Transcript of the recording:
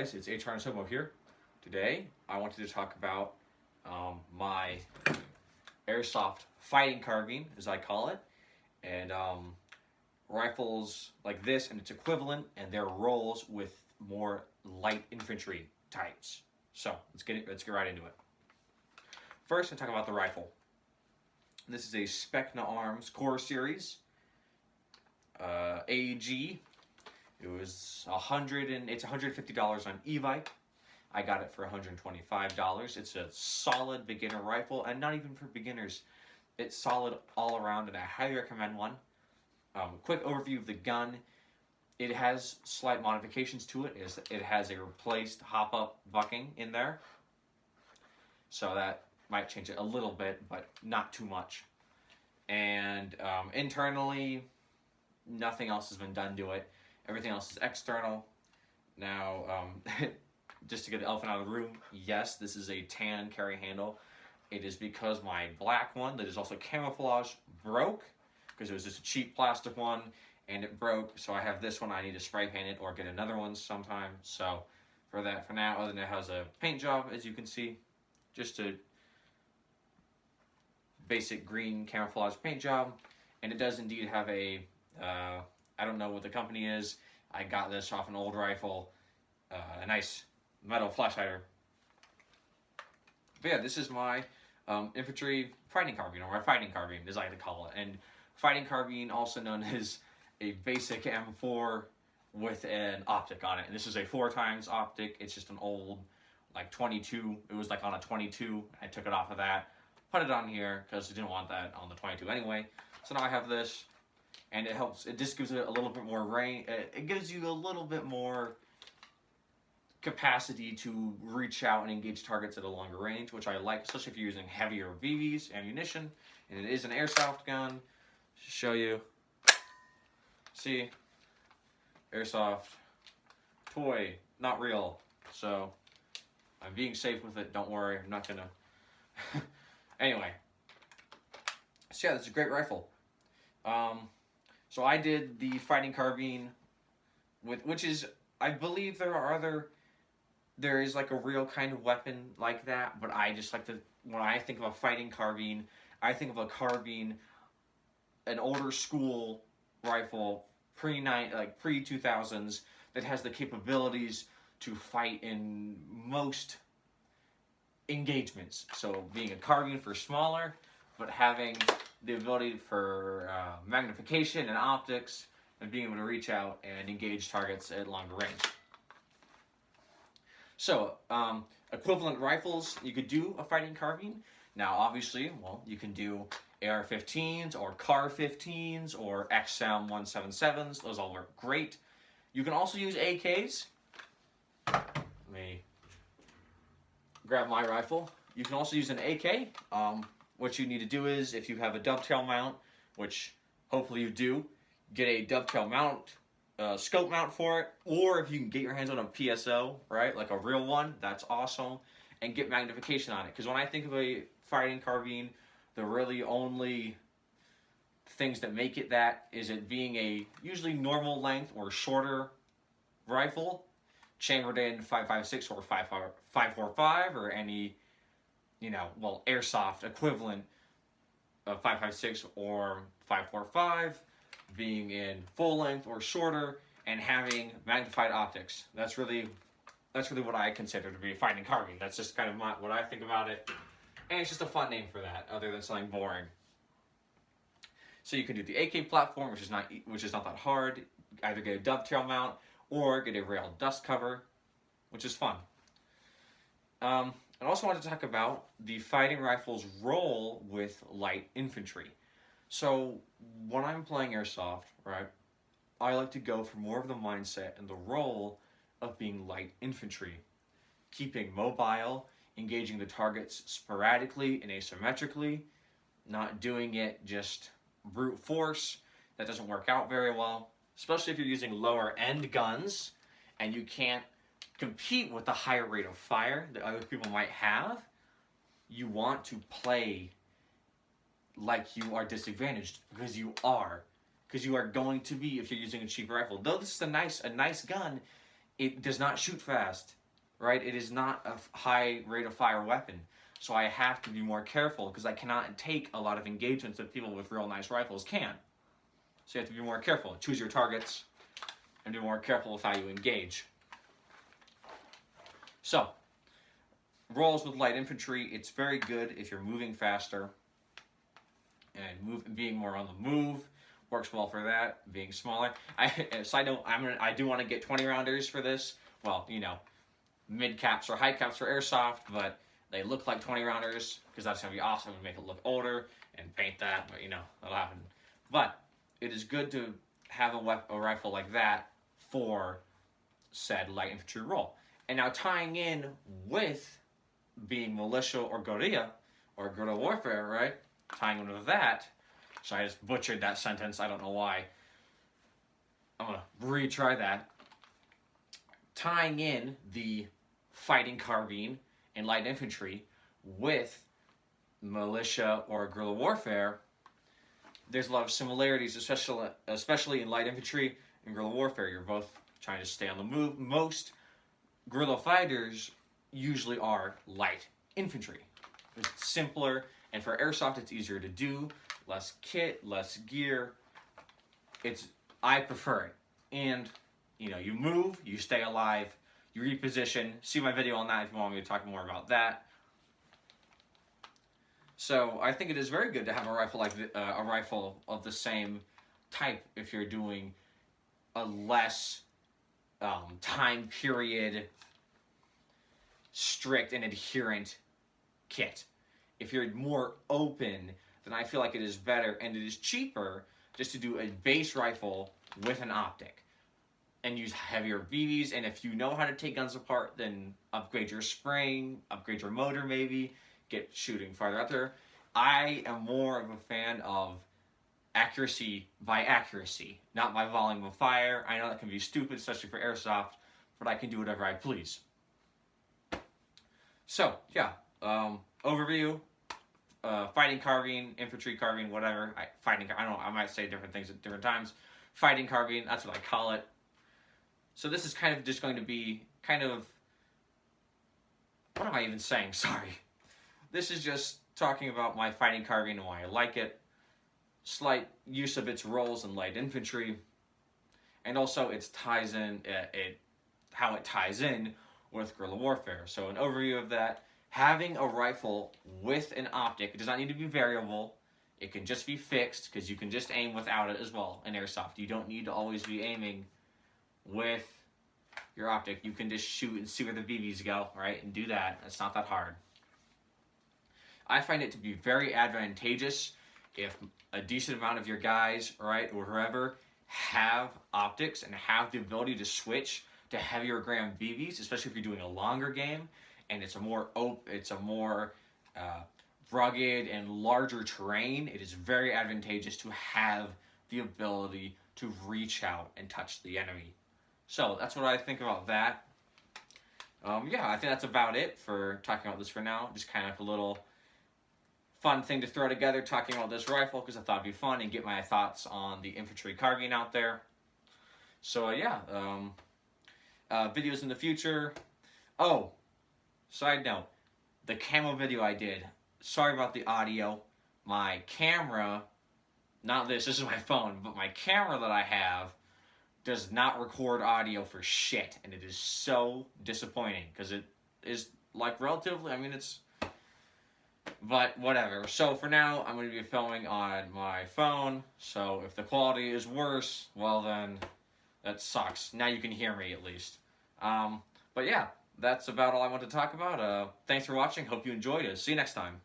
guys, it's H-harnessHobo here. Today, I wanted to talk about my airsoft fighting carbine, as I call it, and rifles like this and its equivalent, and their roles with more light infantry types. So let's get right into it. First, I talk about the rifle. This is a Specna Arms Core Series AG. It was it's $150 on Evike. I got it for $125. It's a solid beginner rifle, and not even for beginners. It's solid all around, and I highly recommend one. Quick overview of the gun. It has slight modifications to it. It has a replaced hop-up bucking in there, so that might change it a little bit, but not too much. And internally, nothing else has been done to it. Everything else is external. Now, just to get the elephant out of the room, yes, this is a tan carry handle. It is because my black one, that is also camouflage, broke, because it was just a cheap plastic one, and it broke, so I have this one. I need to spray paint it or get another one sometime. So for now, other than it has a paint job, as you can see, just a basic green camouflage paint job, and it does indeed have a I don't know what the company is. I got this off an old rifle, a nice metal flash hider. But yeah, this is my infantry fighting carbine, or my fighting carbine, as I like to call it. And fighting carbine, also known as a basic M4 with an optic on it. And this is a 4x optic. It's just an old, like 22. It was like on a 22. I took it off of that, put it on here because I didn't want that on the 22 anyway. So now I have this. And it helps, it just gives it a little bit more range. It gives you a little bit more capacity to reach out and engage targets at a longer range, which I like, especially if you're using heavier BBs, ammunition. And it is an airsoft gun. Just show you. See? Airsoft. Toy. Not real. So, I'm being safe with it. Don't worry. I'm not gonna... Anyway. So yeah, this is a great rifle. So I did the fighting carbine which is, I believe there is like a real kind of weapon like that, but I just like to, when I think of a fighting carbine, I think of a carbine, an older school rifle, pre-2000s, that has the capabilities to fight in most engagements. So being a carbine for smaller, but having the ability for magnification and optics, and being able to reach out and engage targets at longer range. So, equivalent rifles, you could do a fighting carbine. Now, obviously, well, you can do AR-15s or CAR-15s or XM-177s. Those all work great. You can also use AKs. Let me grab my rifle. You can also use an AK. What you need to do is, if you have a dovetail mount, which hopefully you do, get a dovetail mount, scope mount for it, or if you can get your hands on a PSO, right, like a real one, that's awesome, and get magnification on it. Because when I think of a fighting carbine, the really only things that make it that is it being a usually normal length or shorter rifle, chambered in 5.56 or 5.45 or any, airsoft equivalent of 5.56 or 5.45, being in full length or shorter, and having magnified optics. That's really what I consider to be a fighting carbine. That's just kind of what I think about it, and it's just a fun name for that, other than something boring. So you can do the AK platform, which is not that hard. Either get a dovetail mount or get a rail dust cover, which is fun. I also wanted to talk about the fighting rifle's role with light infantry. So when I'm playing airsoft, right, I like to go for more of the mindset and the role of being light infantry. Keeping mobile, engaging the targets sporadically and asymmetrically, not doing it just brute force. That doesn't work out very well, especially if you're using lower end guns and you can't compete with the higher rate of fire that other people might have. You want to play like you are disadvantaged, because you are going to be if you're using a cheap rifle. Though this is a nice gun, it does not shoot fast, right? It is not a high rate of fire weapon. So I have to be more careful because I cannot take a lot of engagements that people with real nice rifles can. So you have to be more careful. Choose your targets and be more careful with how you engage. So, roles with light infantry, it's very good if you're moving faster and being more on the move. Works well for that. Being smaller. Side note, I do want to get 20 rounders for this. Well, you know, mid caps or high caps for airsoft, but they look like 20 rounders because that's gonna be awesome and make it look older and paint that. But you know, that'll happen. But it is good to have a rifle like that for said light infantry role. And now tying in with being militia or guerrilla warfare, right? Tying in with that. So I just butchered that sentence. I don't know why. I'm gonna retry that. Tying in the fighting carbine and light infantry with militia or guerrilla warfare, there's a lot of similarities, especially in light infantry and guerrilla warfare. You're both trying to stay on the move. Most guerrilla fighters usually are light infantry. It's simpler, and for airsoft, it's easier to do. Less kit, less gear. I prefer it. And you know, you move, you stay alive, you reposition. See my video on that if you want me to talk more about that. So I think it is very good to have a rifle like a rifle of the same type if you're doing a less time period strict and adherent kit. If you're more open, then I feel like it is better, and it is cheaper just to do a base rifle with an optic and use heavier BBs. And if you know how to take guns apart, then upgrade your spring, upgrade your motor maybe, get shooting farther out there. I am more of a fan of accuracy by accuracy, not by volume of fire. I know that can be stupid, especially for airsoft, but I can do whatever I please. So, yeah, overview, fighting carbine, infantry carbine, whatever. I might say different things at different times. Fighting carbine, that's what I call it. So this is kind of just going to be what am I even saying? Sorry. This is just talking about my fighting carbine and why I like it. Slight use of its roles in light infantry, and also how it ties in with guerrilla warfare. So an overview of that. Having a rifle with an optic, it does not need to be variable. It can just be fixed, because you can just aim without it as well in airsoft. You don't need to always be aiming with your optic. You can just shoot and see where the BBs go, right? And do that. It's not that hard. I find it to be very advantageous if a decent amount of your guys, right, or whoever, have optics and have the ability to switch to heavier gram BBs, especially if you're doing a longer game and it's a more rugged and larger terrain. It is very advantageous to have the ability to reach out and touch the enemy. So that's what I think about that. Yeah, I think that's about it for talking about this for now. Just kind of a little fun thing to throw together talking about this rifle, because I thought it'd be fun and get my thoughts on the infantry carbine out there. So yeah, videos in the future. Oh, side note, the camo video I did, sorry about the audio. My camera, not this is my phone, but my camera that I have does not record audio for shit, and it is so disappointing, because it is like relatively, I mean, but whatever. So for now, I'm going to be filming on my phone, so if the quality is worse, well then, that sucks. Now you can hear me at least. But yeah, that's about all I want to talk about. Thanks for watching. Hope you enjoyed it. See you next time.